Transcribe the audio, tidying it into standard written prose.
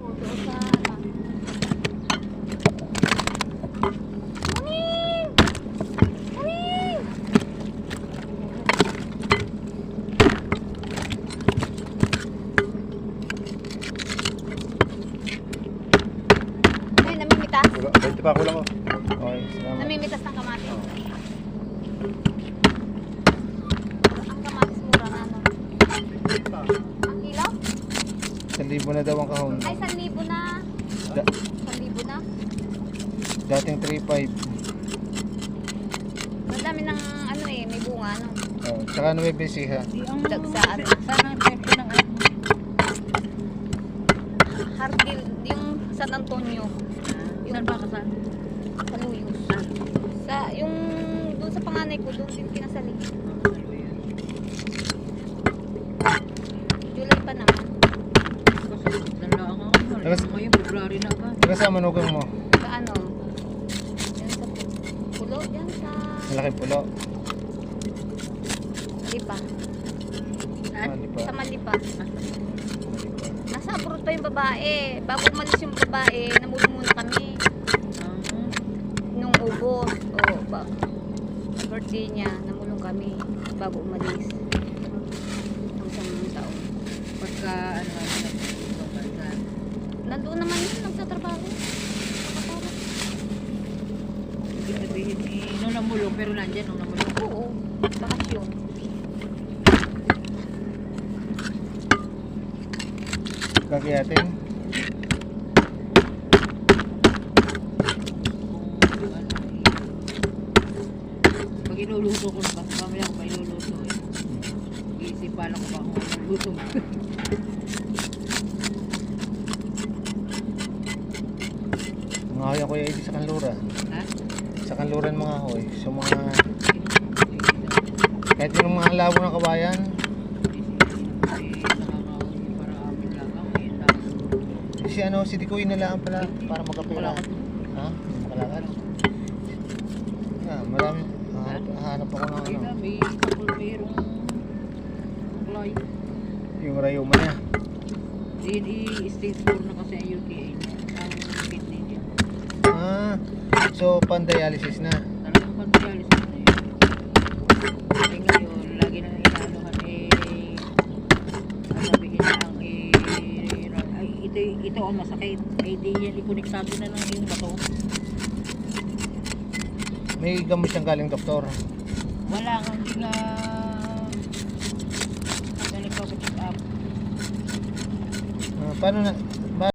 Doon sa ano. Muning! Muning! Ay, namimitas? 20 pa kulang ko. Okay, salamat. Namimitas ng kamatis. Ang kamatis mura na ano. Ang kilo? 1,000 na daw ang kahon. Ay, 1,000 na. Da- 1,000 na. dating 3,500. Madami ng ano eh, may bunga ano. Oh, tsaka Nueva Ecija. Dagsaan. Sana ang tempo ng ano. Hargil, yung San Antonio. Saan ba ka saan? Saluyos. Sa, yung doon sa panganay ko, doon din kinasali. July pa naman. Ngayon, February na ba? Taga sa manugang mo? Sa ano? Yan sa pulo, yan sa Malaking pulo. Lipa. Malipa. Sa Malipa. Nasa abroad pa yung babae. Bago umalis yung babae, namulong muna kami. Nung ubos. O, birthday niya, namulong kami. Bago umalis. Ang isang taon. Pagka, ano, bansa. Nandoon naman yun, nagtatrabaho. Nakatulog. Hindi sabihin eh, nung namulong, pero nandyan nung namulong. Oo, bakasyon. Kagayatin. Kung ano eh. Pag inuluto ko na, kasi mamaya ko pa inuluto eh. Iisipan ako ba kung anong luto mo. Mga hoy ako yung sa kanluran. Ha? Sa kanluran mga hoy. So mga, kahit yung mga labo ng kabayan. Si ano, si Dikoy na lang pala para magkapira. Ha? Makalakad. Marami. Hanap ako ng ano. May takol mayroong kulay. Yung rayuma niya. Stage 4 na kasi ang UTA niya. Ang kidney niya. So pan-dialysis na. Talagang pag-dialysis na yun. Eh ngayon, lagi na inaanohan sabihin lang ay, ito ang masakit. Ay di yan, ikonektado na lang yung bato. May gamot siyang galing doktor. Wala kang hindi nga nagpapag-check up. Paano na